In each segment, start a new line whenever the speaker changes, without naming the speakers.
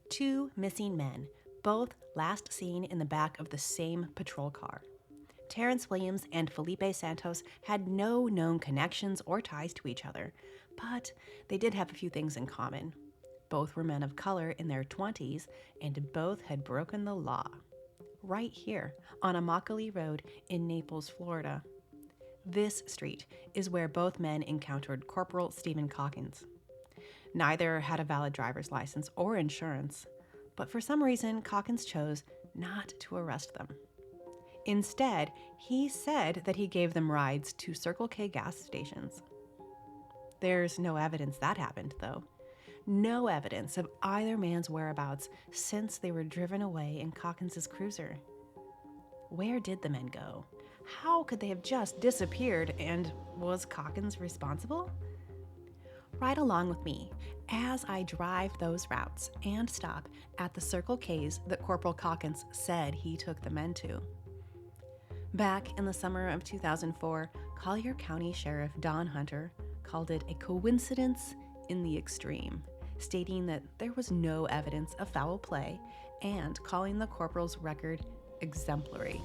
Two missing men, both last seen in the back of the same patrol car. Terrance Williams and Felipe Santos had no known connections or ties to each other, but they did have a few things in common. Both were men of color in their 20s, and both had broken the law. Right here on Immokalee Road in Naples, Florida. This street is where both men encountered Corporal Stephen Calkins. Neither had a valid driver's license or insurance, but for some reason, Calkins chose not to arrest them. Instead, he said that he gave them rides to Circle K gas stations. There's no evidence that happened, though. No evidence of either man's whereabouts since they were driven away in Calkins' cruiser. Where did the men go? How could they have just disappeared, and was Calkins responsible? Ride along with me as I drive those routes and stop at the Circle K's that Corporal Calkins said he took the men to. Back in the summer of 2004, Collier County Sheriff Don Hunter called it a coincidence in the extreme, stating that there was no evidence of foul play and calling the corporal's record exemplary.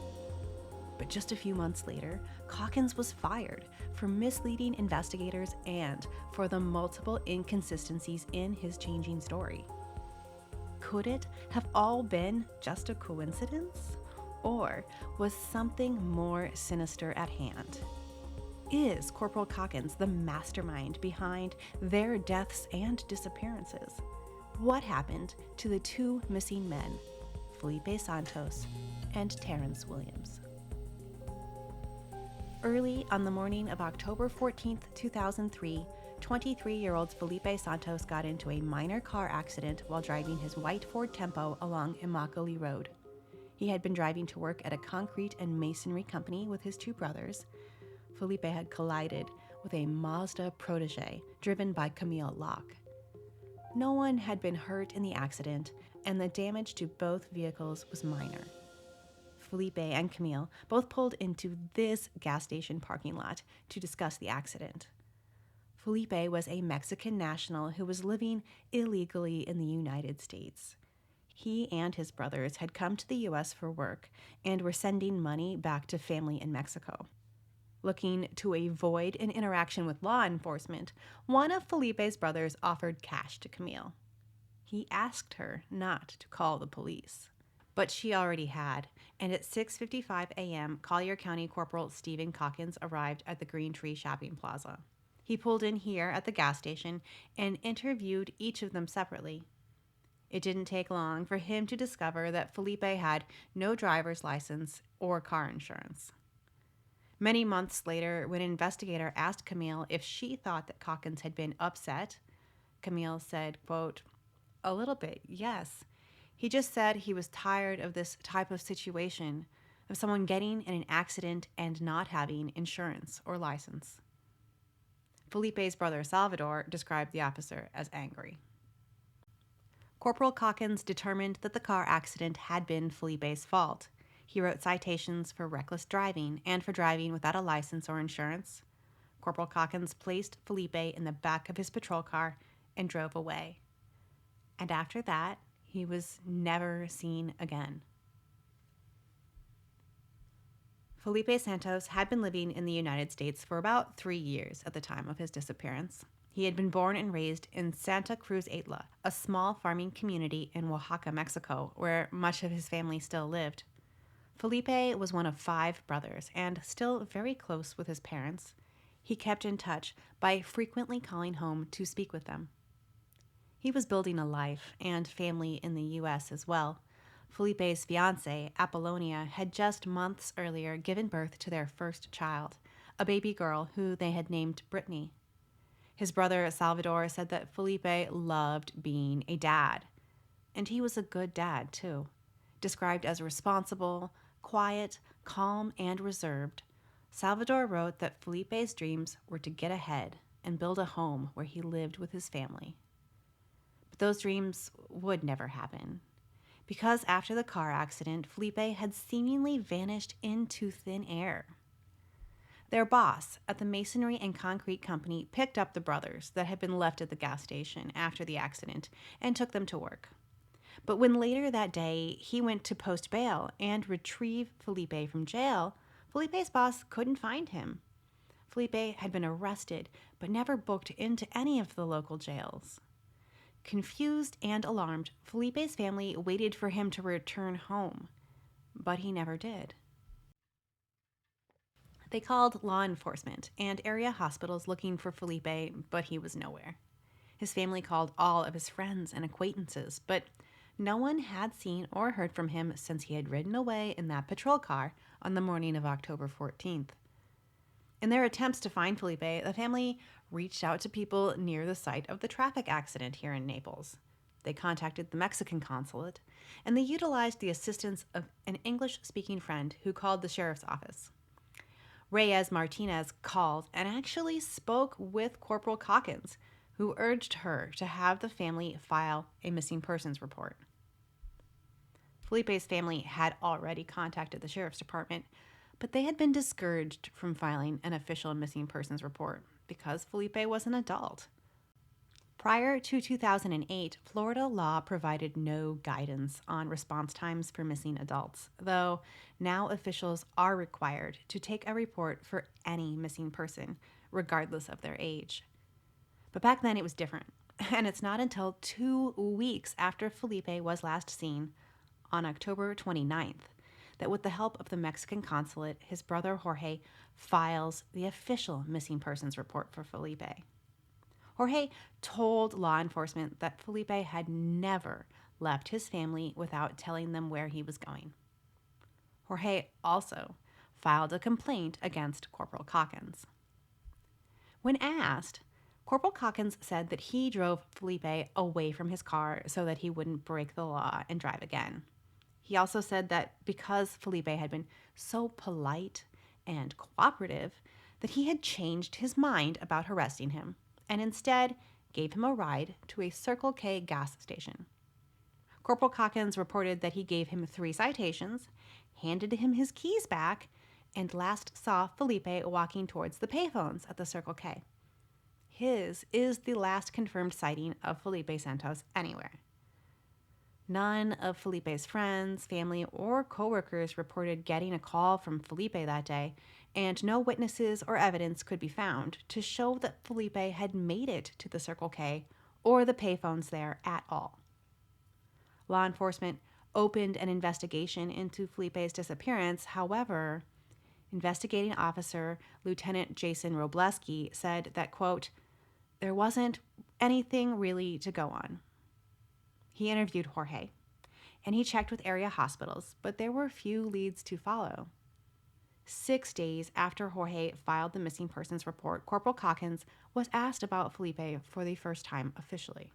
But just a few months later, Calkins was fired for misleading investigators and for the multiple inconsistencies in his changing story. Could it have all been just a coincidence? Or was something more sinister at hand? Is Corporal Calkins the mastermind behind their deaths and disappearances? What happened to the two missing men, Felipe Santos and Terrance Williams? Early on the morning of October 14, 2003, 23-year-old Felipe Santos got into a minor car accident while driving his white Ford Tempo along Immokalee Road. He had been driving to work at a concrete and masonry company with his two brothers. Felipe had collided with a Mazda Protege driven by Camille Locke. No one had been hurt in the accident, and the damage to both vehicles was minor. Felipe and Camille both pulled into this gas station parking lot to discuss the accident. Felipe was a Mexican national who was living illegally in the United States. He and his brothers had come to the U.S. for work and were sending money back to family in Mexico. Looking to avoid an interaction with law enforcement, one of Felipe's brothers offered cash to Camille. He asked her not to call the police. But she already had, and at 6:55 a.m., Collier County Corporal Stephen Calkins arrived at the Green Tree Shopping Plaza. He pulled in here at the gas station and interviewed each of them separately. It didn't take long for him to discover that Felipe had no driver's license or car insurance. Many months later, when an investigator asked Camille if she thought that Calkins had been upset, Camille said, quote, "A little bit, yes. He just said he was tired of this type of situation, of someone getting in an accident and not having insurance or license." Felipe's brother Salvador described the officer as angry. Corporal Calkins determined that the car accident had been Felipe's fault. He wrote citations for reckless driving and for driving without a license or insurance. Corporal Calkins placed Felipe in the back of his patrol car and drove away. And after that, he was never seen again. Felipe Santos had been living in the United States for about 3 years at the time of his disappearance. He had been born and raised in Santa Cruz Atla, a small farming community in Oaxaca, Mexico, where much of his family still lived. Felipe was one of 5 brothers and still very close with his parents. He kept in touch by frequently calling home to speak with them. He was building a life and family in the U.S. as well. Felipe's fiancée, Apollonia, had just months earlier given birth to their first child, a baby girl who they had named Brittany. His brother, Salvador, said that Felipe loved being a dad. And he was a good dad, too. Described as responsible, quiet, calm, and reserved, Salvador wrote that Felipe's dreams were to get ahead and build a home where he lived with his family. But those dreams would never happen, because after the car accident, Felipe had seemingly vanished into thin air. Their boss at the masonry and concrete company picked up the brothers that had been left at the gas station after the accident and took them to work. But when later that day he went to post bail and retrieve Felipe from jail, Felipe's boss couldn't find him. Felipe had been arrested but never booked into any of the local jails. Confused and alarmed, Felipe's family waited for him to return home, but he never did. They called law enforcement and area hospitals looking for Felipe, but he was nowhere. His family called all of his friends and acquaintances, but no one had seen or heard from him since he had ridden away in that patrol car on the morning of October 14th. In their attempts to find Felipe, the family reached out to people near the site of the traffic accident here in Naples. They contacted the Mexican consulate, and they utilized the assistance of an English-speaking friend who called the sheriff's office. Reyes Martinez called and actually spoke with Corporal Calkins, who urged her to have the family file a missing persons report. Felipe's family had already contacted the sheriff's department, but they had been discouraged from filing an official missing persons report because Felipe was an adult. Prior to 2008, Florida law provided no guidance on response times for missing adults, though now officials are required to take a report for any missing person, regardless of their age. But back then it was different, and it's not until 2 weeks after Felipe was last seen, on October 29th, that with the help of the Mexican consulate, his brother Jorge files the official missing persons report for Felipe. Jorge told law enforcement that Felipe had never left his family without telling them where he was going. Jorge also filed a complaint against Corporal Calkins. When asked, Corporal Calkins said that he drove Felipe away from his car so that he wouldn't break the law and drive again. He also said that because Felipe had been so polite and cooperative, that he had changed his mind about arresting him and instead gave him a ride to a Circle K gas station. Corporal Calkins reported that he gave him 3 citations, handed him his keys back, and last saw Felipe walking towards the payphones at the Circle K. His is the last confirmed sighting of Felipe Santos anywhere. None of Felipe's friends, family, or coworkers reported getting a call from Felipe that day, and no witnesses or evidence could be found to show that Felipe had made it to the Circle K or the payphones there at all. Law enforcement opened an investigation into Felipe's disappearance. However, investigating officer Lieutenant Jason Robleski said that, quote, there wasn't anything really to go on. He interviewed Jorge, and he checked with area hospitals, but there were few leads to follow. 6 days after Jorge filed the missing persons report, Corporal Calkins was asked about Felipe for the first time officially.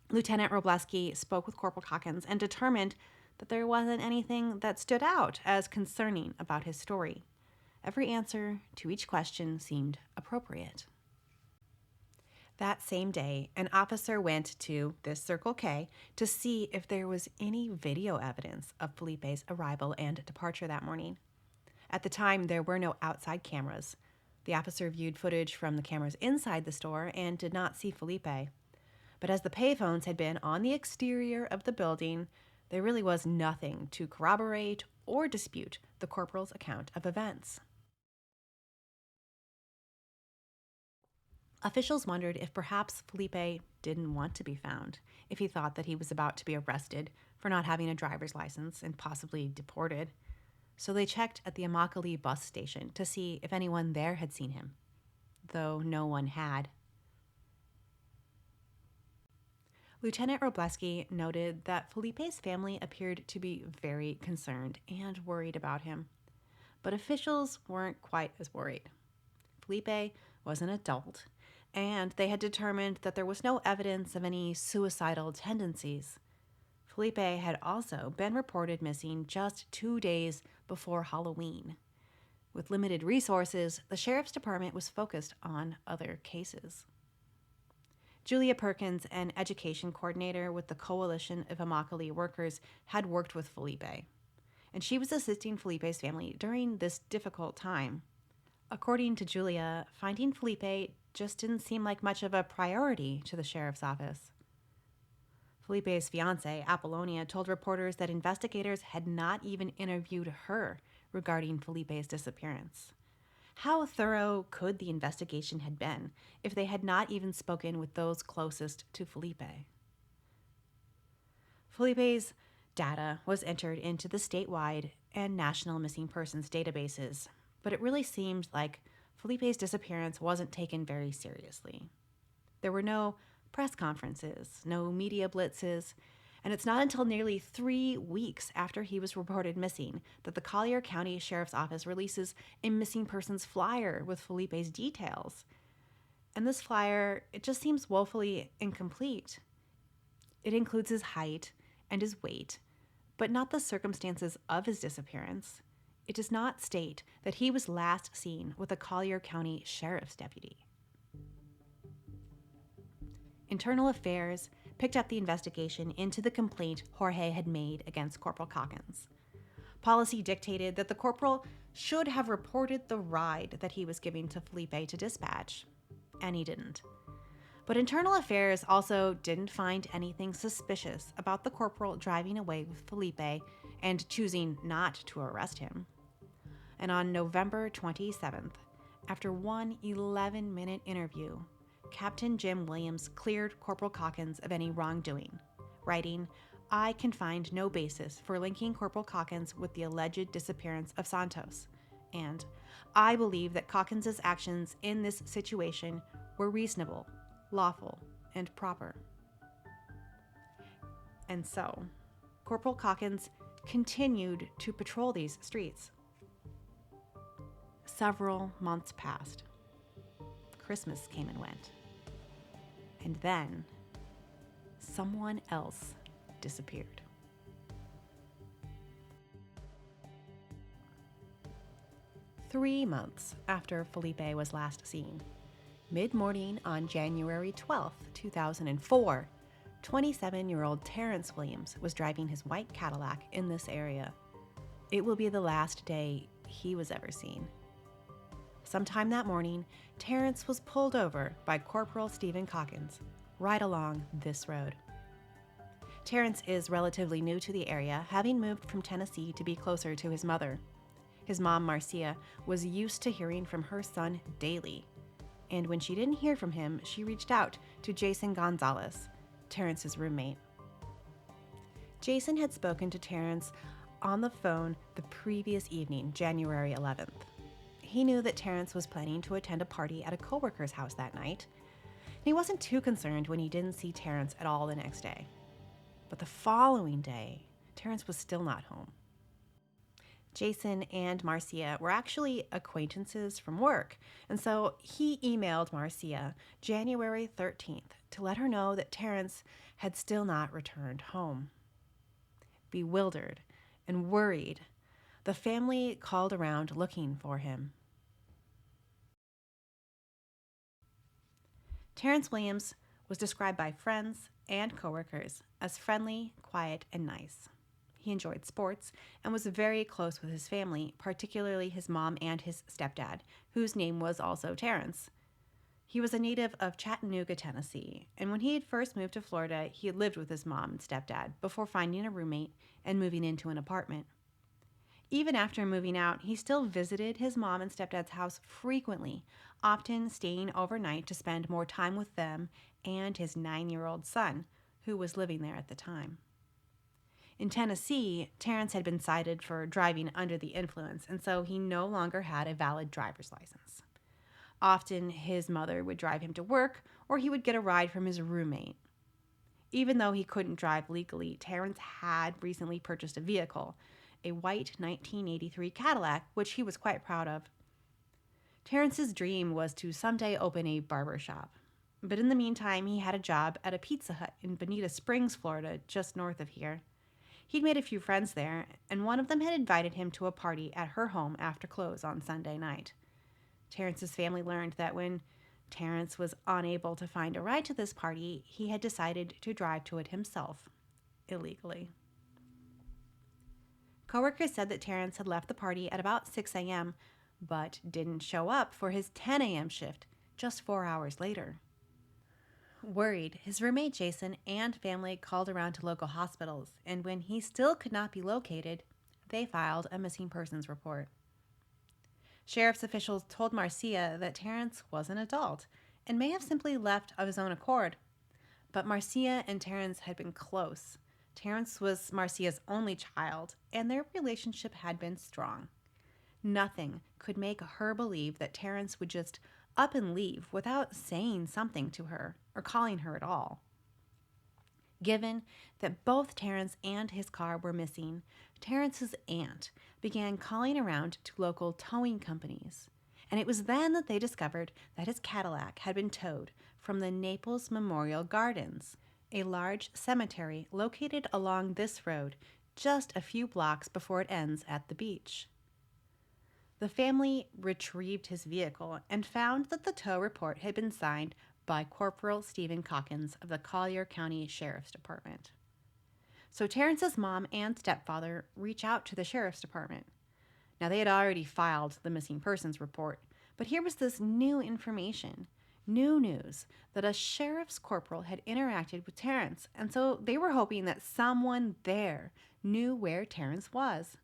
Lieutenant Robleski spoke with Corporal Calkins and determined that there wasn't anything that stood out as concerning about his story. Every answer to each question seemed appropriate. That same day, an officer went to this Circle K to see if there was any video evidence of Felipe's arrival and departure that morning. At the time, there were no outside cameras. The officer viewed footage from the cameras inside the store and did not see Felipe. But as the payphones had been on the exterior of the building, there really was nothing to corroborate or dispute the corporal's account of events. Officials wondered if perhaps Felipe didn't want to be found, if he thought that he was about to be arrested for not having a driver's license and possibly deported. So they checked at the Immokalee bus station to see if anyone there had seen him, though no one had. Lieutenant Robleski noted that Felipe's family appeared to be very concerned and worried about him, but officials weren't quite as worried. Felipe was an adult, and they had determined that there was no evidence of any suicidal tendencies. Felipe had also been reported missing just 2 days before Halloween. With limited resources, the sheriff's department was focused on other cases. Julia Perkins, an education coordinator with the Coalition of Immokalee Workers, had worked with Felipe, and she was assisting Felipe's family during this difficult time. According to Julia, finding Felipe just didn't seem like much of a priority to the sheriff's office. Felipe's fiancée, Apollonia, told reporters that investigators had not even interviewed her regarding Felipe's disappearance. How thorough could the investigation have been if they had not even spoken with those closest to Felipe? Felipe's data was entered into the statewide and national missing persons databases, but it really seemed like Felipe's disappearance wasn't taken very seriously. There were no press conferences, no media blitzes, and it's not until nearly 3 weeks after he was reported missing that the Collier County Sheriff's Office releases a missing persons flyer with Felipe's details. And this flyer, it just seems woefully incomplete. It includes his height and his weight, but not the circumstances of his disappearance. It does not state that he was last seen with a Collier County Sheriff's deputy. Internal Affairs picked up the investigation into the complaint Jorge had made against Corporal Calkins. Policy dictated that the corporal should have reported the ride that he was giving to Felipe to dispatch, and he didn't. But Internal Affairs also didn't find anything suspicious about the corporal driving away with Felipe and choosing not to arrest him. And on November 27th, after one 11-minute interview, Captain Jim Williams cleared Corporal Calkins of any wrongdoing, writing, "I can find no basis for linking Corporal Calkins with the alleged disappearance of Santos, and I believe that Calkins' actions in this situation were reasonable, lawful, and proper." And so, Corporal Calkins continued to patrol these streets. Several months passed. Christmas came and went. And then, someone else disappeared. Three months after Felipe was last seen, mid-morning on January 12, 2004, 27-year-old Terrance Williams was driving his white Cadillac in this area. It will be the last day he was ever seen. Sometime that morning, Terrance was pulled over by Corporal Stephen Calkins, right along this road. Terrance is relatively new to the area, having moved from Tennessee to be closer to his mother. His mom, Marcia, was used to hearing from her son daily, and when she didn't hear from him, she reached out to Jason Gonzalez, Terrance's roommate. Jason had spoken to Terrance on the phone the previous evening, January 11th. He knew that Terrance was planning to attend a party at a coworker's house that night, and he wasn't too concerned when he didn't see Terrance at all the next day. But the following day, Terrance was still not home. Jason and Marcia were actually acquaintances from work, and so he emailed Marcia January 13th to let her know that Terrance had still not returned home. Bewildered and worried, the family called around looking for him. Terrance Williams was described by friends and coworkers as friendly, quiet, and nice. He enjoyed sports and was very close with his family, particularly his mom and his stepdad, whose name was also Terrance. He was a native of Chattanooga, Tennessee, and when he had first moved to Florida, he had lived with his mom and stepdad before finding a roommate and moving into an apartment. Even after moving out, he still visited his mom and stepdad's house frequently, often staying overnight to spend more time with them and his 9-year-old son, who was living there at the time. In Tennessee, Terrance had been cited for driving under the influence, and so he no longer had a valid driver's license. Often, his mother would drive him to work, or he would get a ride from his roommate. Even though he couldn't drive legally, Terrance had recently purchased a vehicle, a white 1983 Cadillac, which he was quite proud of. Terrance's dream was to someday open a barber shop, but in the meantime, he had a job at a Pizza Hut in Bonita Springs, Florida, just north of here. He'd made a few friends there, and one of them had invited him to a party at her home after close on Sunday night. Terrance's family learned that when Terrance was unable to find a ride to this party, he had decided to drive to it himself, illegally. Coworkers said that Terrance had left the party at about 6 a.m., but didn't show up for his 10 a.m. shift just 4 hours later. Worried, his roommate Jason and family called around to local hospitals, and when he still could not be located, they filed a missing persons report. Sheriff's officials told Marcia that Terrance was an adult and may have simply left of his own accord. But Marcia and Terrance had been close. Terrance was Marcia's only child, and their relationship had been strong. Nothing could make her believe that Terrance would just up and leave without saying something to her or calling her at all. Given that both Terrance and his car were missing, Terrance's aunt began calling around to local towing companies. And it was then that they discovered that his Cadillac had been towed from the Naples Memorial Gardens, a large cemetery located along this road just a few blocks before it ends at the beach. The family retrieved his vehicle and found that the tow report had been signed by Corporal Stephen Calkins of the Collier County Sheriff's Department. So Terrance's mom and stepfather reach out to the Sheriff's Department. Now, they had already filed the missing persons report, but here was this new information, new news, that a sheriff's corporal had interacted with Terrance, and so they were hoping that someone there knew where Terrance was.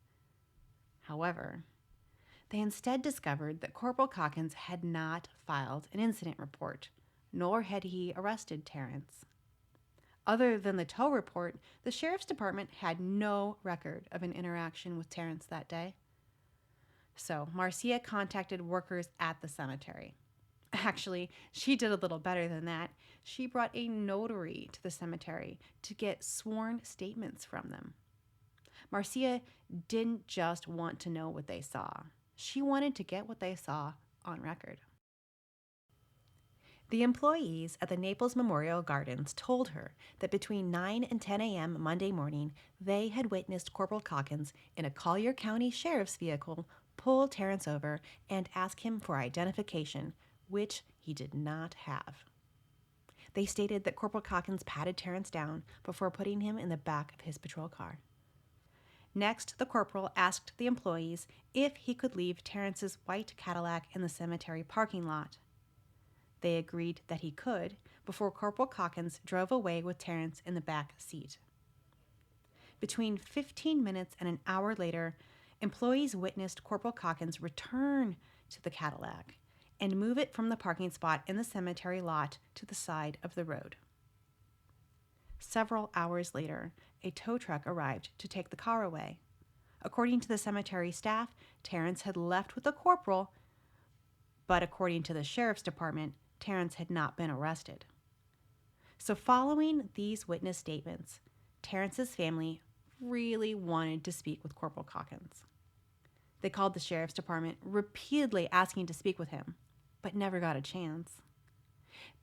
However, they instead discovered that Corporal Calkins had not filed an incident report, nor had he arrested Terrance. Other than the tow report, the Sheriff's Department had no record of an interaction with Terrance that day. So Marcia contacted workers at the cemetery. Actually, she did a little better than that. She brought a notary to the cemetery to get sworn statements from them. Marcia didn't just want to know what they saw. She wanted to get what they saw on record. The employees at the Naples Memorial Gardens told her that between 9 and 10 a.m. Monday morning, they had witnessed Corporal Calkins in a Collier County Sheriff's vehicle pull Terrance over and ask him for identification, which he did not have. They stated that Corporal Calkins patted Terrance down before putting him in the back of his patrol car. Next, the corporal asked the employees if he could leave Terrance's white Cadillac in the cemetery parking lot. They agreed that he could before Corporal Calkins drove away with Terrance in the back seat. Between 15 minutes and an hour later, employees witnessed Corporal Calkins return to the Cadillac and move it from the parking spot in the cemetery lot to the side of the road. Several hours later, a tow truck arrived to take the car away. According to the cemetery staff, Terrance had left with the corporal, but according to the Sheriff's Department, Terrance had not been arrested. So following these witness statements, Terrance's family really wanted to speak with Corporal Calkins. They called the Sheriff's Department, repeatedly asking to speak with him, but never got a chance.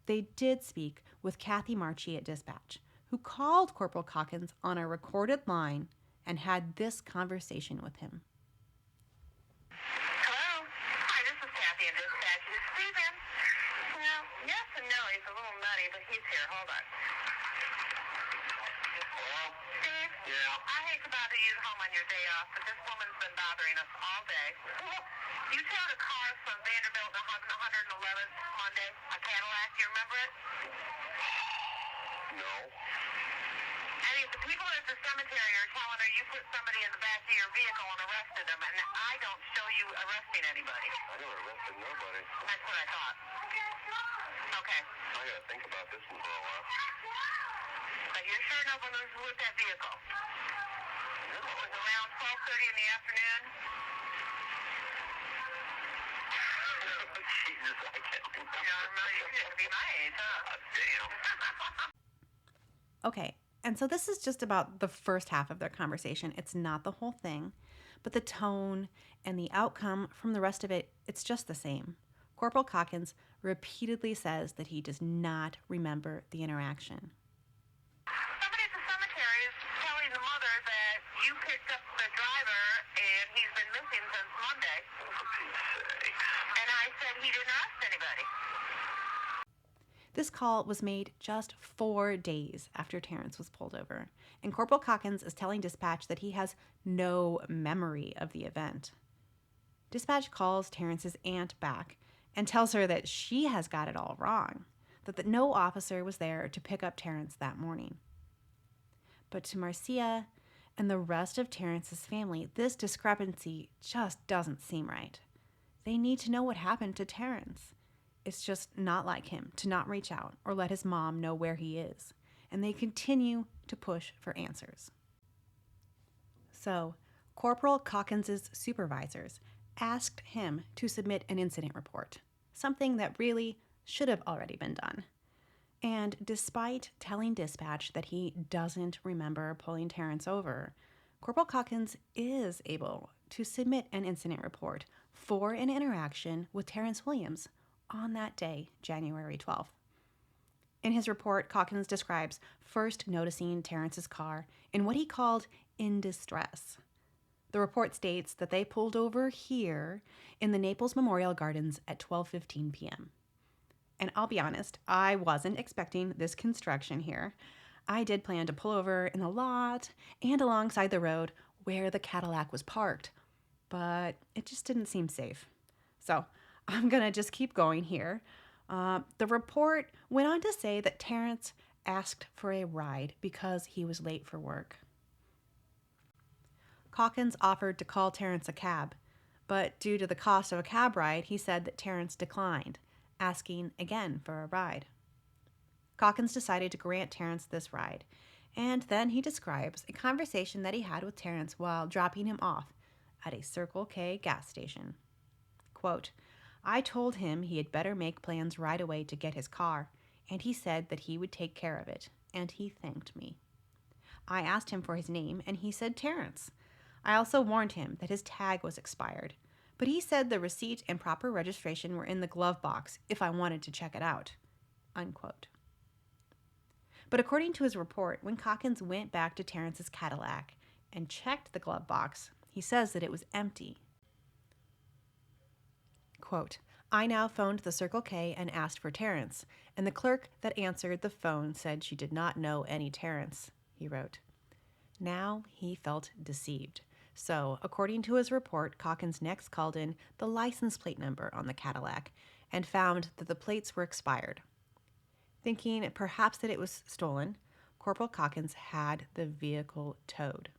They did speak with Kathy Marchi at dispatch, who called Corporal Calkins on a recorded line and had this conversation with him.
Hello? Hi, this is Kathy at dispatch. Is Steve in? Well, yes and no. He's a little nutty, but he's here. Hold on. Hello? Steve? Yeah? I hate to bother you at home on your day off, but this woman's been bothering us all day. You towed a car from Vanderbilt to 111th Monday, a Cadillac. Do you remember it? No. I mean, the people at the cemetery are telling her you put somebody in the back of your vehicle and arrested them, and I don't show you arresting anybody.
I never arrested nobody.
That's what I thought. Okay.
I gotta think about this one for a while.
But you're sure no one was with that vehicle?
No.
It was around 12:30 in the afternoon?
Jesus, I can't remember.
You don't remember? You're going to be my age, huh?
Damn.
Okay, and so this is just about the first half of their conversation. It's not the whole thing, but the tone and the outcome from the rest of it, it's just the same. Corporal Calkins repeatedly says that he does not remember the interaction.
Somebody at the cemetery is telling the mother that you picked up the driver and he's been missing since Monday.
For Pete's sake.
And I said he didn't arrest anybody.
This call was made just 4 days after Terrance was pulled over, and Corporal Calkins is telling dispatch that he has no memory of the event. Dispatch calls Terrance's aunt back and tells her that she has got it all wrong, that no officer was there to pick up Terrance that morning. But to Marcia and the rest of Terrance's family, this discrepancy just doesn't seem right. They need to know what happened to Terrance. It's just not like him to not reach out or let his mom know where he is, and they continue to push for answers. So, Corporal Calkins' supervisors asked him to submit an incident report, something that really should have already been done. And despite telling dispatch that he doesn't remember pulling Terrance over, Corporal Calkins is able to submit an incident report for an interaction with Terrance Williams on that day, January 12th. In his report, Calkins describes first noticing Terrance's car in what he called in distress. The report states that they pulled over here in the Naples Memorial Gardens at 12:15 p.m. And I'll be honest, I wasn't expecting this construction here. I did plan to pull over in the lot and alongside the road where the Cadillac was parked, but it just didn't seem safe. So I'm going to just keep going here. The report went on to say that Terrance asked for a ride because he was late for work. Calkins offered to call Terrance a cab, but due to the cost of a cab ride, he said that Terrance declined, asking again for a ride. Calkins decided to grant Terrance this ride, and then he describes a conversation that he had with Terrance while dropping him off at a Circle K gas station. Quote, "I told him he had better make plans right away to get his car, and he said that he would take care of it, and he thanked me. I asked him for his name, and he said Terrance. I also warned him that his tag was expired, but he said the receipt and proper registration were in the glove box if I wanted to check it out." Unquote. But according to his report, when Calkins went back to Terrance's Cadillac and checked the glove box, he says that it was empty. Quote, "I now phoned the Circle K and asked for Terrance, and the clerk that answered the phone said she did not know any Terrance," he wrote. Now he felt deceived. So, according to his report, Calkins next called in the license plate number on the Cadillac and found that the plates were expired. Thinking perhaps that it was stolen, Corporal Calkins had the vehicle towed.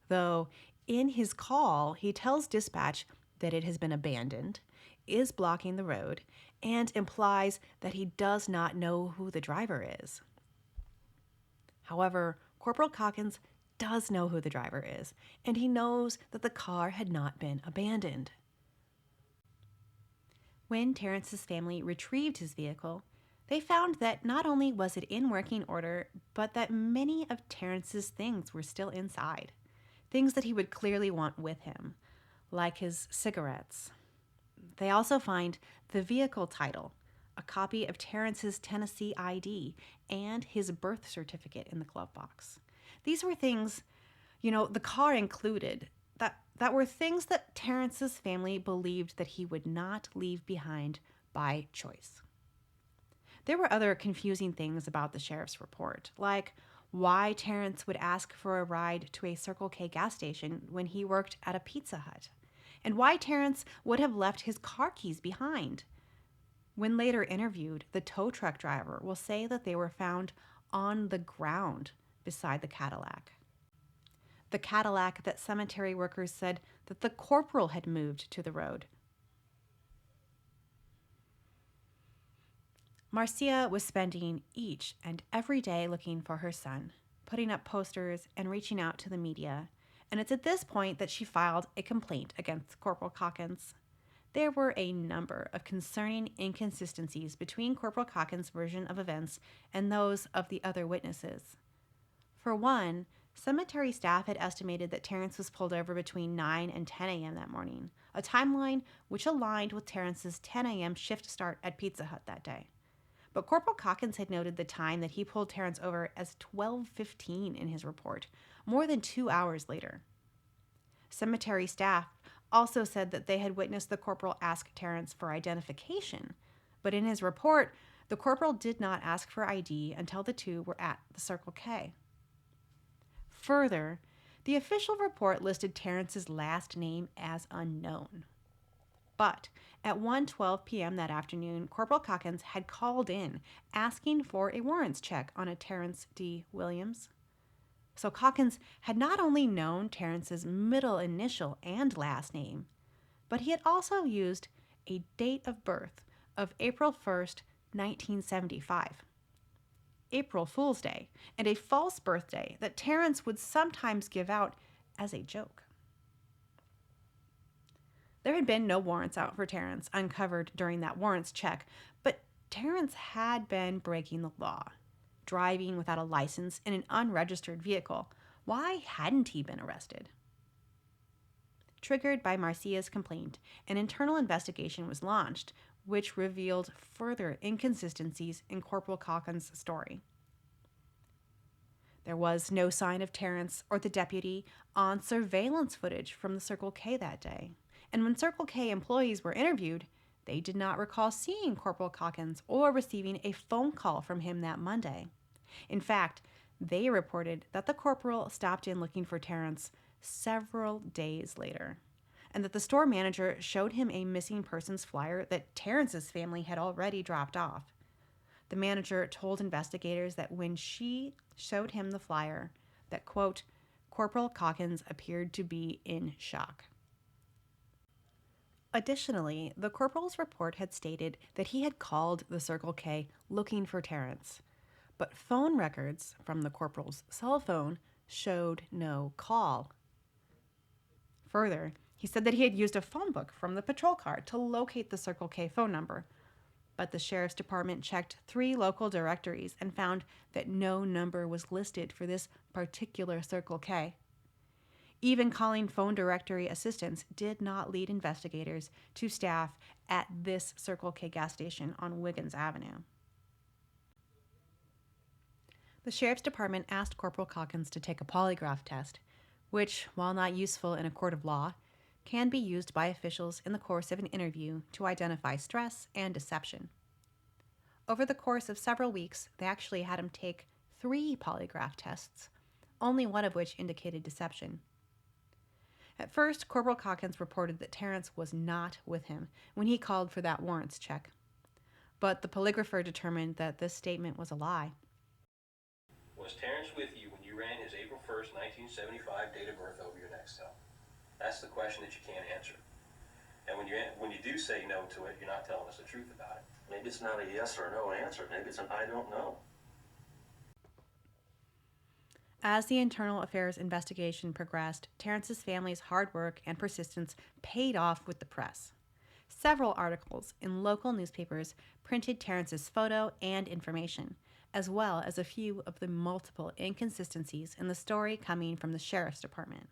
Though in his call, he tells dispatch that it has been abandoned, is blocking the road, and implies that he does not know who the driver is. However, Corporal Calkins does know who the driver is, and he knows that the car had not been abandoned. When Terrance's family retrieved his vehicle, they found that not only was it in working order, but that many of Terrance's things were still inside. Things that he would clearly want with him, like his cigarettes. They also find the vehicle title, a copy of Terrance's Tennessee ID, and his birth certificate in the glove box. These were things, the car included, that were things that Terrance's family believed that he would not leave behind by choice. There were other confusing things about the sheriff's report, like why Terrance would ask for a ride to a Circle K gas station when he worked at a Pizza Hut, and why Terrance would have left his car keys behind. When later interviewed, the tow truck driver will say that they were found on the ground beside the Cadillac. The Cadillac that cemetery workers said that the corporal had moved to the road. Marcia was spending each and every day looking for her son, putting up posters and reaching out to the media, and it's at this point that she filed a complaint against Corporal Calkins. There were a number of concerning inconsistencies between Corporal Calkins' version of events and those of the other witnesses. For one, cemetery staff had estimated that Terrance was pulled over between 9 and 10 a.m. that morning, a timeline which aligned with Terrance's 10 a.m. shift start at Pizza Hut that day. But Corporal Calkins had noted the time that he pulled Terrance over as 12:15 in his report, more than 2 hours later. Cemetery staff also said that they had witnessed the corporal ask Terrance for identification, but in his report, the corporal did not ask for ID until the two were at the Circle K. Further, the official report listed Terrance's last name as unknown. But at 1:12 p.m. that afternoon, Corporal Calkins had called in asking for a warrants check on a Terrance D. Williams. So Calkins had not only known Terrance's middle initial and last name, but he had also used a date of birth of April 1st, 1975. April Fool's Day, and a false birthday that Terrance would sometimes give out as a joke. There had been no warrants out for Terrance uncovered during that warrants check, but Terrance had been breaking the law, driving without a license in an unregistered vehicle. Why hadn't he been arrested? Triggered by Marcia's complaint, an internal investigation was launched, which revealed further inconsistencies in Corporal Calkins' story. There was no sign of Terrance or the deputy on surveillance footage from the Circle K that day. And when Circle K employees were interviewed, they did not recall seeing Corporal Calkins or receiving a phone call from him that Monday. In fact, they reported that the corporal stopped in looking for Terrance several days later, and that the store manager showed him a missing persons flyer that Terrance's family had already dropped off. The manager told investigators that when she showed him the flyer, that, quote, Corporal Calkins appeared to be in shock. Additionally, the corporal's report had stated that he had called the Circle K looking for Terrance, but phone records from the corporal's cell phone showed no call. Further, he said that he had used a phone book from the patrol car to locate the Circle K phone number, but the sheriff's department checked 3 local directories and found that no number was listed for this particular Circle K. Even calling phone directory assistants did not lead investigators to staff at this Circle K gas station on Wiggins Avenue. The sheriff's department asked Corporal Calkins to take a polygraph test, which, while not useful in a court of law, can be used by officials in the course of an interview to identify stress and deception. Over the course of several weeks, they actually had him take 3 polygraph tests, only one of which indicated deception. At first, Corporal Calkins reported that Terrance was not with him when he called for that warrants check. But the polygrapher determined that this statement was a lie.
Was Terrance with you when you ran his April 1st, 1975 date of birth over your Nextel? That's the question that you can't answer. And when you do say no to it, you're not telling us the truth about it.
Maybe it's not a yes or no answer. Maybe it's an I don't know.
As the internal affairs investigation progressed, Terrance's family's hard work and persistence paid off with the press. Several articles in local newspapers printed Terrance's photo and information, as well as a few of the multiple inconsistencies in the story coming from the sheriff's department.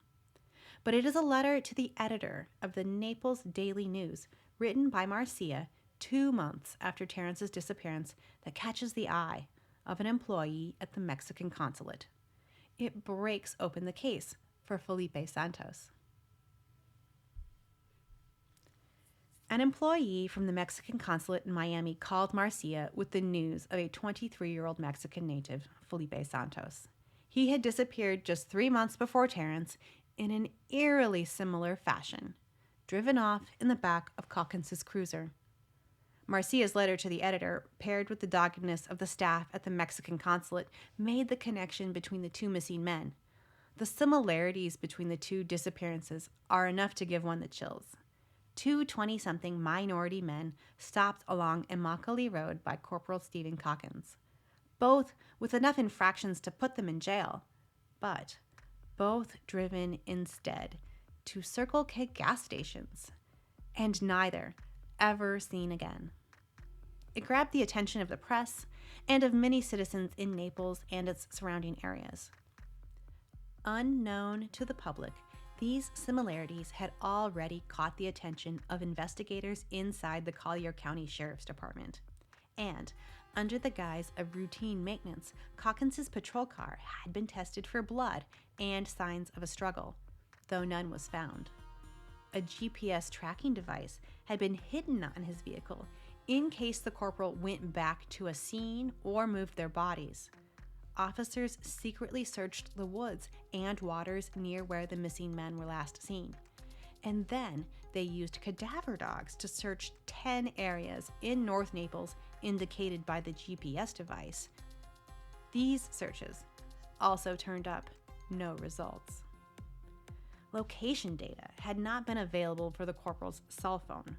But it is a letter to the editor of the Naples Daily News, written by Marcia 2 months after Terrance's disappearance, that catches the eye of an employee at the Mexican consulate. It breaks open the case for Felipe Santos. An employee from the Mexican consulate in Miami called Marcia with the news of a 23-year-old Mexican native, Felipe Santos. He had disappeared just 3 months before Terrance in an eerily similar fashion, driven off in the back of Calkins' cruiser. Marcia's letter to the editor, paired with the doggedness of the staff at the Mexican consulate, made the connection between the 2 missing men. The similarities between the 2 disappearances are enough to give one the chills. 2 20-something minority men stopped along Immokalee Road by Corporal Stephen Calkins, both with enough infractions to put them in jail, but both driven instead to Circle K gas stations, and neither ever seen again. It grabbed the attention of the press and of many citizens in Naples and its surrounding areas. Unknown to the public, these similarities had already caught the attention of investigators inside the Collier County Sheriff's Department. And, under the guise of routine maintenance, Calkins' patrol car had been tested for blood and signs of a struggle, though none was found. A GPS tracking device had been hidden on his vehicle in case the corporal went back to a scene or moved their bodies. Officers secretly searched the woods and waters near where the missing men were last seen, and then They used cadaver dogs to search 10 areas in North Naples indicated by the GPS device. These searches also turned up no results. Location data had not been available for the corporal's cell phone.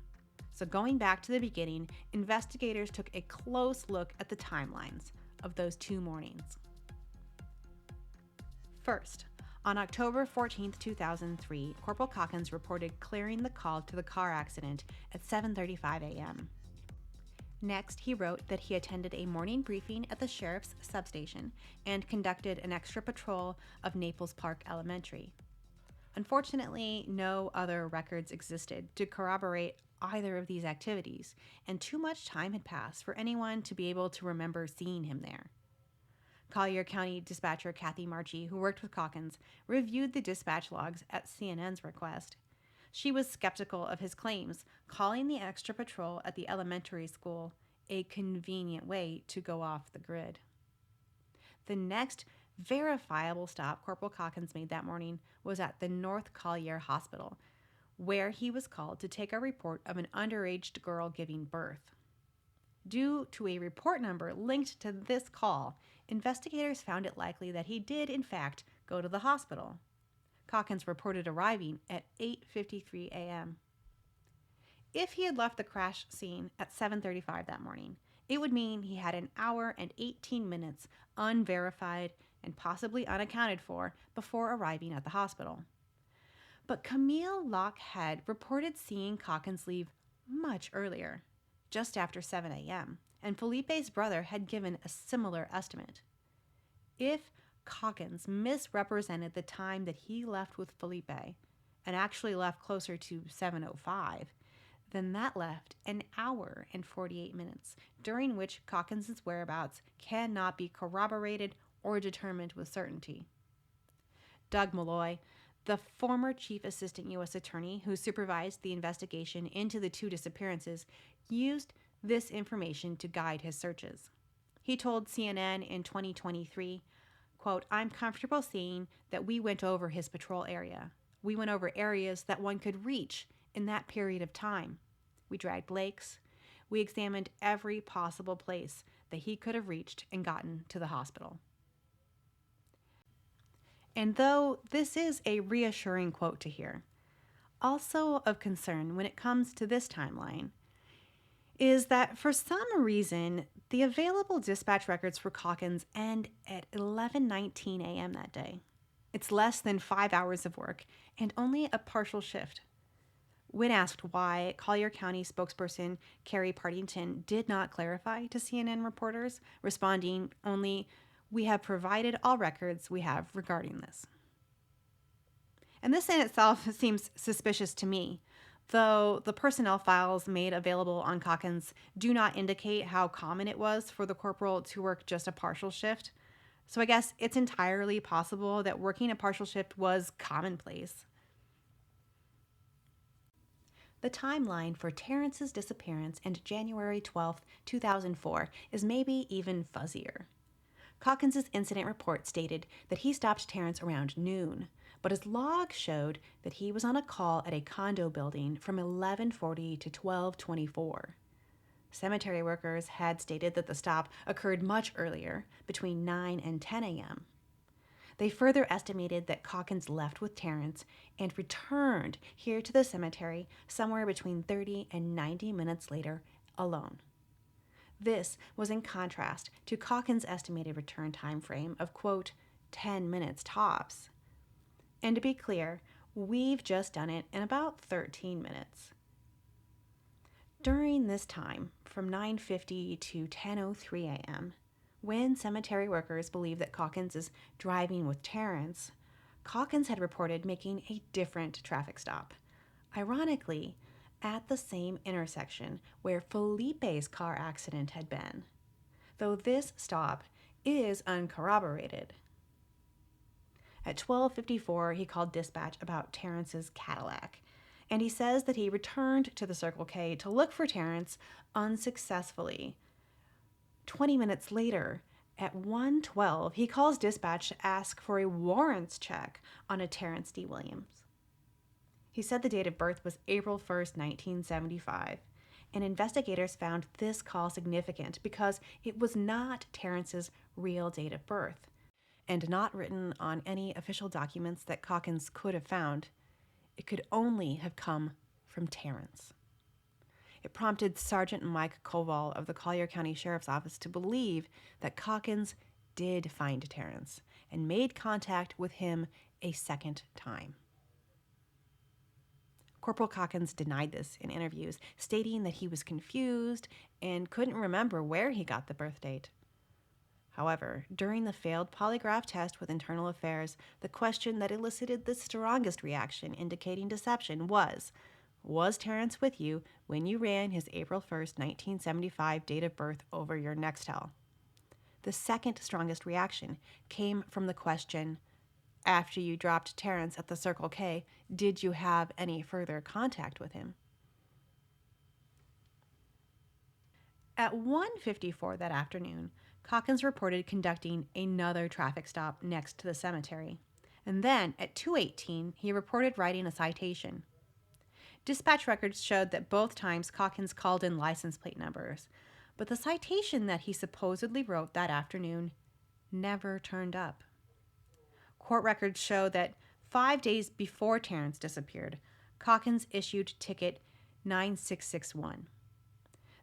So going back to the beginning, investigators took a close look at the timelines of those 2 mornings. First, on October 14, 2003, Corporal Calkins reported clearing the call to the car accident at 7:35 a.m. Next, he wrote that he attended a morning briefing at the sheriff's substation and conducted an extra patrol of Naples Park Elementary. Unfortunately, no other records existed to corroborate either of these activities, and too much time had passed for anyone to be able to remember seeing him there. Collier County dispatcher Kathy Marchi, who worked with Calkins, reviewed the dispatch logs at CNN's request. She was skeptical of his claims, calling the extra patrol at the elementary school a convenient way to go off the grid. The next verifiable stop Corporal Calkins made that morning was at the North Collier Hospital, where he was called to take a report of an underage girl giving birth. Due to a report number linked to this call, investigators found it likely that he did, in fact, go to the hospital. Calkins reported arriving at 8:53 a.m. If he had left the crash scene at 7:35 that morning, it would mean he had an hour and 18 minutes unverified and possibly unaccounted for before arriving at the hospital. But Camille Lockhead reported seeing Calkins leave much earlier, just after 7 a.m., and Felipe's brother had given a similar estimate. If Calkins misrepresented the time that he left with Felipe and actually left closer to 7:05, then that left an hour and 48 minutes, during which Calkins' whereabouts cannot be corroborated or determined with certainty. Doug Malloy, the former chief assistant U.S. attorney who supervised the investigation into the 2 disappearances, used this information to guide his searches. He told CNN in 2023, quote, "I'm comfortable saying that we went over his patrol area. We went over areas that one could reach in that period of time. We dragged lakes. We examined every possible place that he could have reached and gotten to the hospital." And though this is a reassuring quote to hear, also of concern when it comes to this timeline is that for some reason, the available dispatch records for Calkins end at 11:19 a.m. that day. It's less than 5 hours of work and only a partial shift. When asked why, Collier County spokesperson Carrie Partington did not clarify to CNN reporters, responding only, "We have provided all records we have regarding this." And this in itself seems suspicious to me, though the personnel files made available on Calkins do not indicate how common it was for the corporal to work just a partial shift. So I guess it's entirely possible that working a partial shift was commonplace. The timeline for Terrance's disappearance and January 12, 2004 is maybe even fuzzier. Calkins' incident report stated that he stopped Terrance around noon, but his log showed that he was on a call at a condo building from 11:40 to 12:24. Cemetery workers had stated that the stop occurred much earlier, between 9 and 10 a.m. They further estimated that Calkins left with Terrance and returned here to the cemetery somewhere between 30 and 90 minutes later alone. This was in contrast to Calkins' estimated return time frame of, quote, 10 minutes tops. And to be clear, we've just done it in about 13 minutes. During this time, from 9:50 to 10:03 a.m., when cemetery workers believe that Calkins is driving with Terrance, Calkins had reported making a different traffic stop. Ironically, at the same intersection where Felipe's car accident had been, though this stop is uncorroborated. At 12:54, he called dispatch about Terrance's Cadillac, and he says that he returned to the Circle K to look for Terrance unsuccessfully. 20 minutes later, at 1:12, he calls dispatch to ask for a warrants check on a Terrance D. Williams. He said the date of birth was April 1st, 1975, and investigators found this call significant because it was not Terrance's real date of birth, and not written on any official documents that Calkins could have found. It could only have come from Terrance. It prompted Sergeant Mike Koval of the Collier County Sheriff's Office to believe that Calkins did find Terrance and made contact with him a second time. Corporal Calkins denied this in interviews, stating that he was confused and couldn't remember where he got the birth date. However, during the failed polygraph test with Internal Affairs, the question that elicited the strongest reaction indicating deception was Terrance with you when you ran his April 1st, 1975 date of birth over your Nextel? The second strongest reaction came from the question, after you dropped Terrance at the Circle K, did you have any further contact with him? At 1:54 that afternoon, Calkins reported conducting another traffic stop next to the cemetery. And then at 2:18, he reported writing a citation. Dispatch records showed that both times Calkins called in license plate numbers, but the citation that he supposedly wrote that afternoon never turned up. Court records show that 5 days before Terrance disappeared, Calkins issued ticket 9661.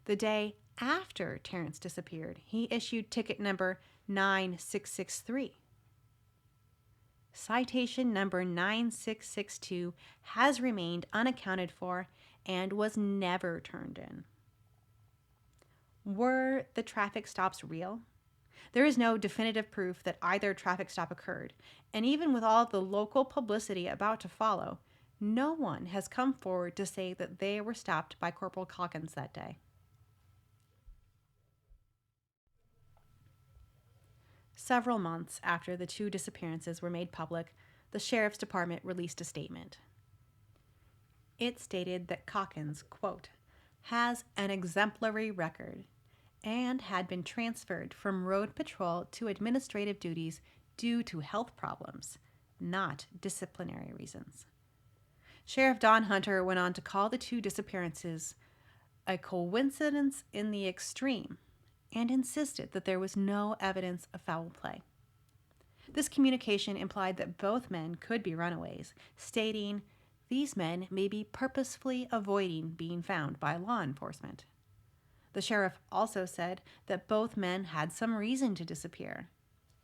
The day after Terrance disappeared, he issued ticket number 9663. Citation number 9662 has remained unaccounted for and was never turned in. Were the traffic stops real? There is no definitive proof that either traffic stop occurred, and even with all the local publicity about to follow, no one has come forward to say that they were stopped by Corporal Calkins that day. Several months after the two disappearances were made public, the Sheriff's Department released a statement. It stated that Calkins, quote, has an exemplary record and had been transferred from road patrol to administrative duties due to health problems, not disciplinary reasons. Sheriff Don Hunter went on to call the two disappearances a coincidence in the extreme and insisted that there was no evidence of foul play. This communication implied that both men could be runaways, stating these men may be purposefully avoiding being found by law enforcement. The sheriff also said that both men had some reason to disappear.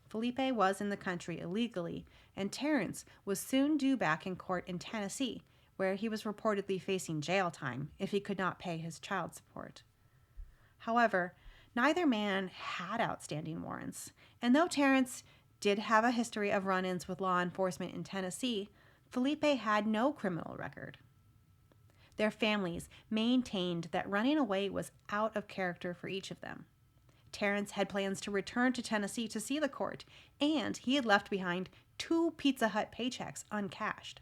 Felipe was in the country illegally, and Terrance was soon due back in court in Tennessee, where he was reportedly facing jail time if he could not pay his child support. However, neither man had outstanding warrants, and though Terrance did have a history of run-ins with law enforcement in Tennessee, Felipe had no criminal record. Their families maintained that running away was out of character for each of them. Terrance had plans to return to Tennessee to see the court, and he had left behind 2 Pizza Hut paychecks uncashed.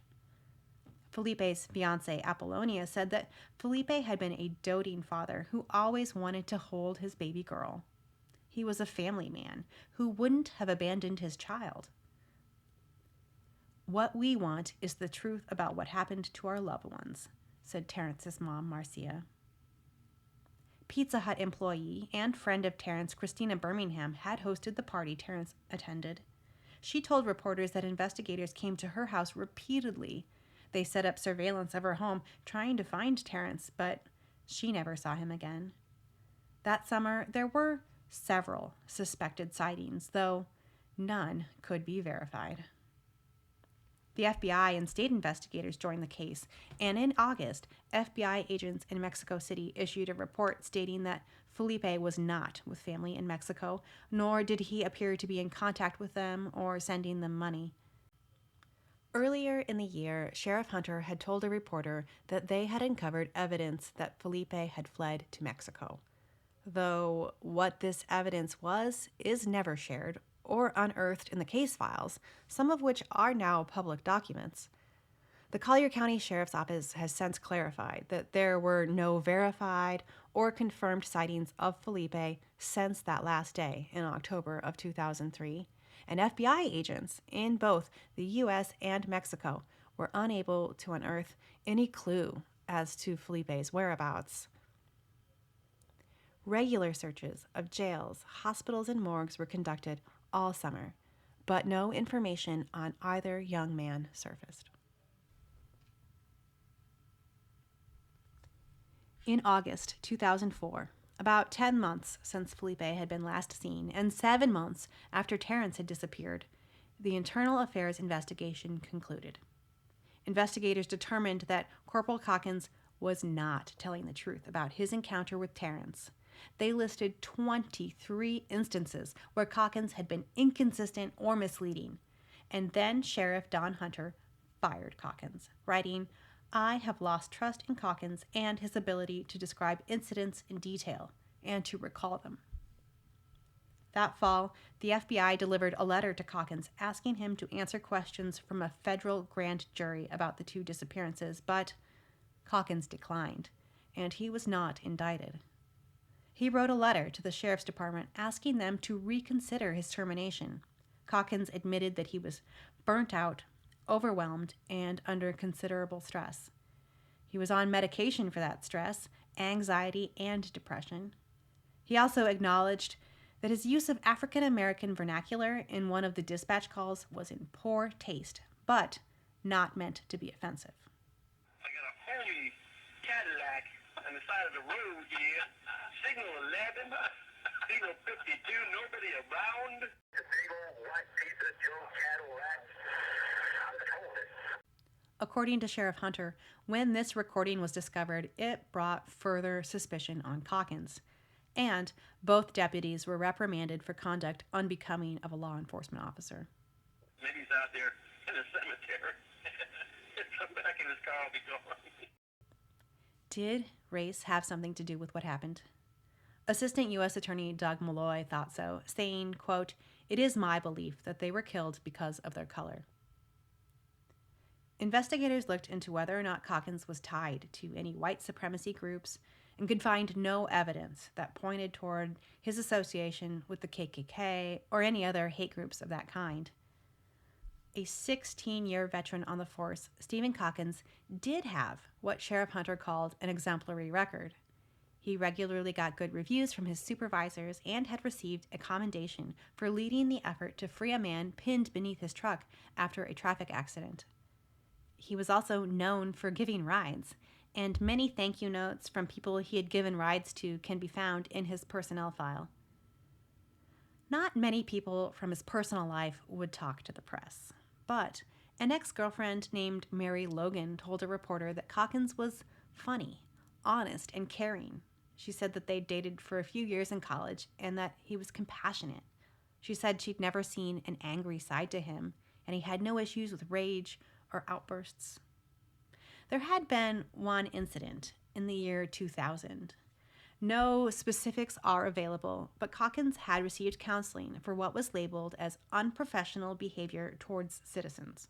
Felipe's fiancée, Apollonia, said that Felipe had been a doting father who always wanted to hold his baby girl. He was a family man who wouldn't have abandoned his child. What we want is the truth about what happened to our loved ones, said Terrance's mom, Marcia. Pizza Hut employee and friend of Terrance, Christina Birmingham, had hosted the party Terrance attended. She told reporters that investigators came to her house repeatedly. They set up surveillance of her home, trying to find Terrance, but she never saw him again. That summer, there were several suspected sightings, though none could be verified. The FBI and state investigators joined the case, and in August, FBI agents in Mexico City issued a report stating that Felipe was not with family in Mexico, nor did he appear to be in contact with them or sending them money. Earlier in the year, Sheriff Hunter had told a reporter that they had uncovered evidence that Felipe had fled to Mexico, though what this evidence was is never shared or unearthed in the case files, some of which are now public documents. The Collier County Sheriff's Office has since clarified that there were no verified or confirmed sightings of Felipe since that last day in October of 2003, and FBI agents in both the U.S. and Mexico were unable to unearth any clue as to Felipe's whereabouts. Regular searches of jails, hospitals, and morgues were conducted all summer, but no information on either young man surfaced. In August 2004, about 10 months since Felipe had been last seen and 7 months after Terrance had disappeared, the Internal Affairs investigation concluded. Investigators determined that Corporal Calkins was not telling the truth about his encounter with Terrance. They listed 23 instances where Calkins had been inconsistent or misleading, and then Sheriff Don Hunter fired Calkins, writing, "I have lost trust in Calkins and his ability to describe incidents in detail and to recall them." That fall, the FBI delivered a letter to Calkins asking him to answer questions from a federal grand jury about the 2 disappearances, but Calkins declined, and he was not indicted. He wrote a letter to the sheriff's department asking them to reconsider his termination. Calkins admitted that he was burnt out, overwhelmed, and under considerable stress. He was on medication for that stress, anxiety, and depression. He also acknowledged that his use of African American vernacular in one of the dispatch calls was in poor taste, but not meant to be offensive.
I got a homey Cadillac on the side of the road here. Signal 11, signal 52, nobody around. The big old white piece of Joe Cadillac. I told it.
According to Sheriff Hunter, when this recording was discovered, it brought further suspicion on Calkins, and both deputies were reprimanded for conduct unbecoming of a law enforcement officer.
Maybe he's out there in the cemetery. Come back in his car, I'll be gone.
Did race have something to do with what happened? Assistant U.S. Attorney Doug Malloy thought so, saying, quote, "It is my belief that they were killed because of their color." Investigators looked into whether or not Calkins was tied to any white supremacy groups and could find no evidence that pointed toward his association with the KKK or any other hate groups of that kind. A 16-year veteran on the force, Stephen Calkins did have what Sheriff Hunter called an exemplary record. He regularly got good reviews from his supervisors and had received a commendation for leading the effort to free a man pinned beneath his truck after a traffic accident. He was also known for giving rides, and many thank you notes from people he had given rides to can be found in his personnel file. Not many people from his personal life would talk to the press, but an ex-girlfriend named Mary Logan told a reporter that Calkins was funny, honest, and caring. She said that they dated for a few years in college and that he was compassionate. She said she'd never seen an angry side to him, and he had no issues with rage or outbursts. There had been one incident in the year 2000. No specifics are available, but Calkins had received counseling for what was labeled as unprofessional behavior towards citizens.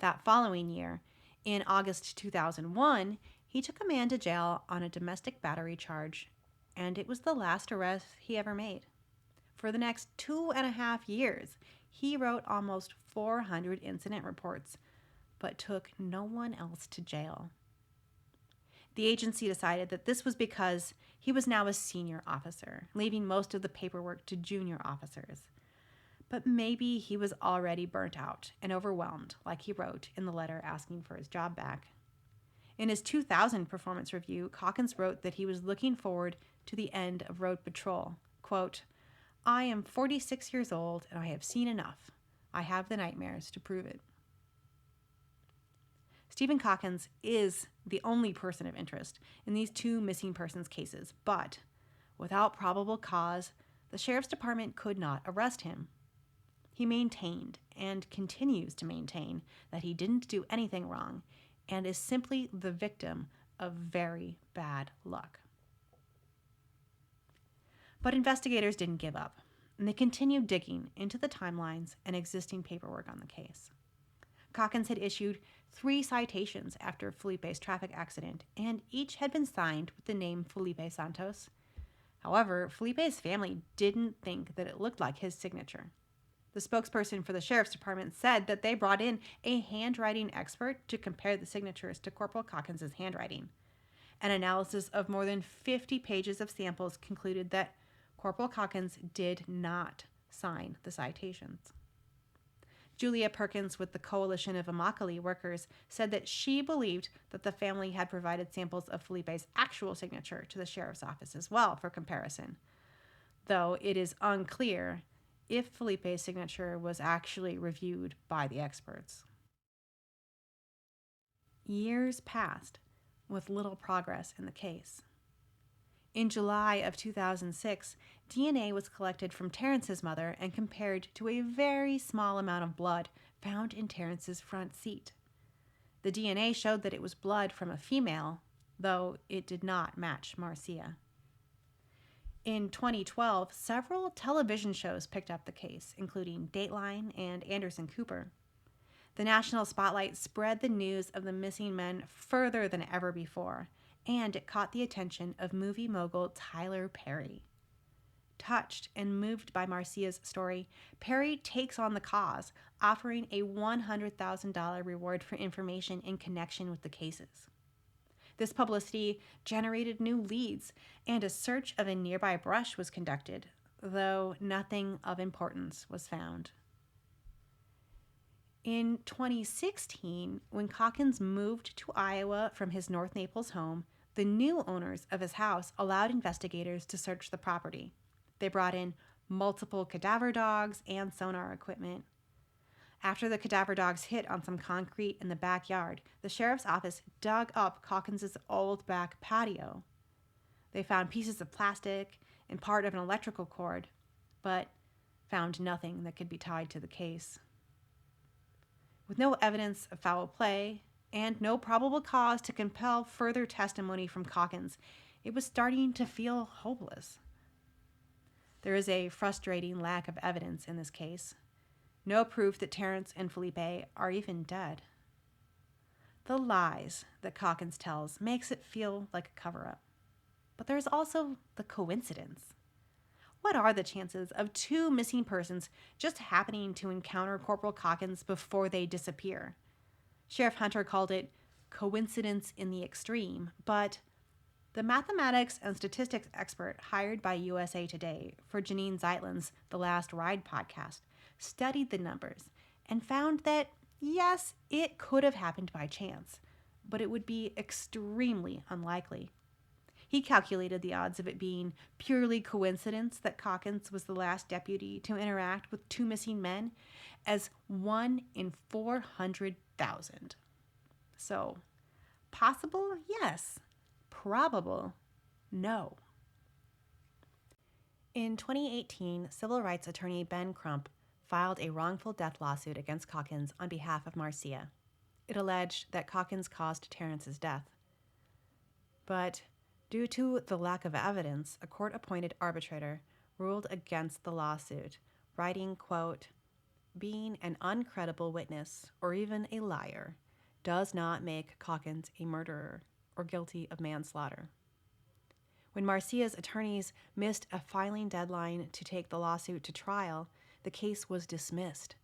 That following year, in August 2001, he took a man to jail on a domestic battery charge, and it was the last arrest he ever made. For the next 2.5 years, he wrote almost 400 incident reports, but took no one else to jail. The agency decided that this was because he was now a senior officer, leaving most of the paperwork to junior officers. But maybe he was already burnt out and overwhelmed, like he wrote in the letter asking for his job back. In his 2000 performance review, Calkins wrote that he was looking forward to the end of road patrol. Quote, "I am 46 years old and I have seen enough. I have the nightmares to prove it." Stephen Calkins is the only person of interest in these 2 missing persons cases, but without probable cause, the sheriff's department could not arrest him. He maintained and continues to maintain that he didn't do anything wrong and is simply the victim of very bad luck. But investigators didn't give up, and they continued digging into the timelines and existing paperwork on the case. Calkins had issued 3 citations after Felipe's traffic accident, and each had been signed with the name Felipe Santos. However, Felipe's family didn't think that it looked like his signature. The spokesperson for the sheriff's department said that they brought in a handwriting expert to compare the signatures to Corporal Calkins' handwriting. An analysis of more than 50 pages of samples concluded that Corporal Calkins did not sign the citations. Julia Perkins with the Coalition of Immokalee Workers said that she believed that the family had provided samples of Felipe's actual signature to the sheriff's office as well for comparison, though it is unclear if Felipe's signature was actually reviewed by the experts. Years passed with little progress in the case. In July of 2006, DNA was collected from Terrance's mother and compared to a very small amount of blood found in Terrance's front seat. The DNA showed that it was blood from a female, though it did not match Marcia. In 2012, several television shows picked up the case, including Dateline and Anderson Cooper. The national spotlight spread the news of the missing men further than ever before, and it caught the attention of movie mogul Tyler Perry. Touched and moved by Marcia's story, Perry takes on the cause, offering a $100,000 reward for information in connection with the cases. This publicity generated new leads, and a search of a nearby brush was conducted, though nothing of importance was found. In 2016, when Calkins moved to Iowa from his North Naples home, the new owners of his house allowed investigators to search the property. They brought in multiple cadaver dogs and sonar equipment. After the cadaver dogs hit on some concrete in the backyard, the sheriff's office dug up Calkins' old back patio. They found pieces of plastic and part of an electrical cord, but found nothing that could be tied to the case. With no evidence of foul play and no probable cause to compel further testimony from Calkins, it was starting to feel hopeless. There is a frustrating lack of evidence in this case. No proof that Terrance and Felipe are even dead. The lies that Calkins tells makes it feel like a cover-up. But there's also the coincidence. What are the chances of two missing persons just happening to encounter Corporal Calkins before they disappear? Sheriff Hunter called it coincidence in the extreme, but the mathematics and statistics expert hired by USA Today for Janine Zeitlin's The Last Ride podcast studied the numbers and found that, yes, it could have happened by chance, but it would be extremely unlikely. He calculated the odds of it being purely coincidence that Calkins was the last deputy to interact with two missing men as 1 in 400,000. So, possible? Yes. Probable? No. In 2018, civil rights attorney Ben Crump filed a wrongful death lawsuit against Calkins on behalf of Marcia. It alleged that Calkins caused Terrance's death. But due to the lack of evidence, a court-appointed arbitrator ruled against the lawsuit, writing, quote, "Being an uncredible witness or even a liar does not make Calkins a murderer or guilty of manslaughter." When Marcia's attorneys missed a filing deadline to take the lawsuit to trial, the case was dismissed.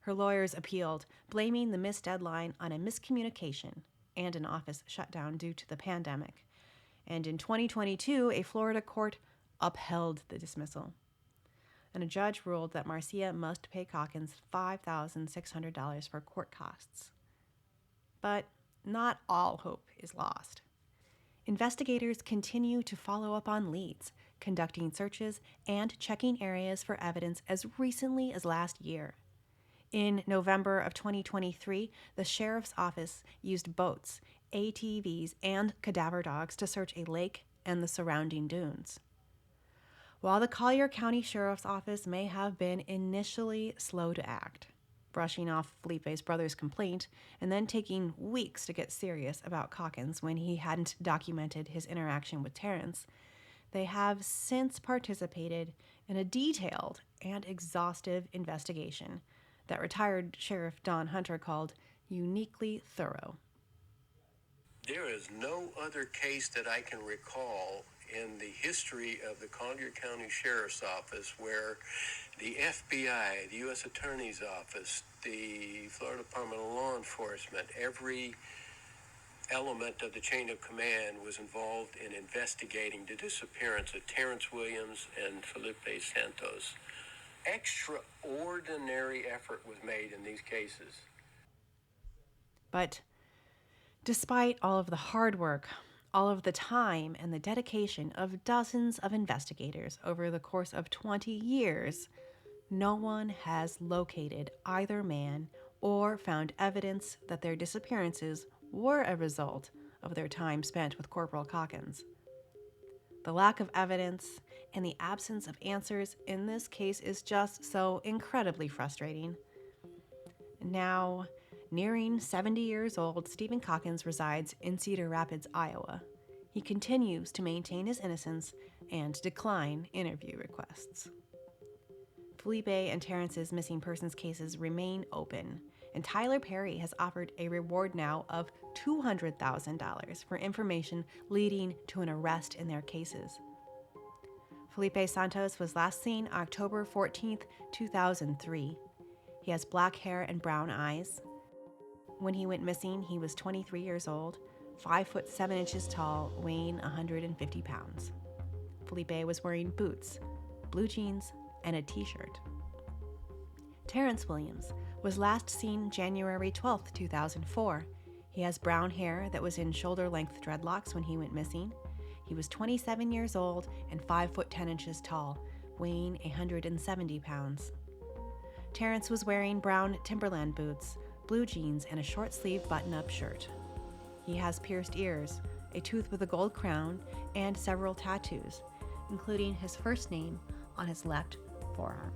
Her lawyers appealed, blaming the missed deadline on a miscommunication and an office shutdown due to the pandemic. And in 2022, a Florida court upheld the dismissal. And a judge ruled that Marcia must pay Calkins $5,600 for court costs. But not all hope is lost. Investigators continue to follow up on leads, conducting searches and checking areas for evidence as recently as last year. In November of 2023, the sheriff's office used boats, ATVs, and cadaver dogs to search a lake and the surrounding dunes. While the Collier County Sheriff's Office may have been initially slow to act, brushing off Felipe's brother's complaint and then taking weeks to get serious about Calkins when he hadn't documented his interaction with Terrance, they have since participated in a detailed and exhaustive investigation that retired Sheriff Don Hunter called uniquely thorough.
There is no other case that I can recall in the history of the Collier County Sheriff's Office where the FBI, the U.S. Attorney's Office, the Florida Department of Law Enforcement, every element of the chain of command was involved in investigating the disappearance of Terrance Williams and Felipe Santos. Extraordinary effort was made in these cases.
But despite all of the hard work, all of the time and the dedication of dozens of investigators over the course of 20 years, no one has located either man or found evidence that their disappearances were a result of their time spent with Corporal Calkins. The lack of evidence and the absence of answers in this case is just so incredibly frustrating. Now, nearing 70 years old, Stephen Calkins resides in Cedar Rapids, Iowa. He continues to maintain his innocence and decline interview requests. Felipe and Terrance's missing persons cases remain open, and Tyler Perry has offered a reward now of $200,000 for information leading to an arrest in their cases. Felipe Santos was last seen October 14th, 2003. He has black hair and brown eyes. When he went missing, he was 23 years old, 5 foot 7 inches tall, weighing 150 pounds. Felipe was wearing boots, blue jeans, and a t-shirt. Terrance Williams was last seen January 12, 2004. He has brown hair that was in shoulder-length dreadlocks when he went missing. He was 27 years old and 5 foot 10 inches tall, weighing 170 pounds. Terrance was wearing brown Timberland boots, blue jeans, and a short-sleeved button-up shirt. He has pierced ears, a tooth with a gold crown, and several tattoos, including his first name on his left forearm.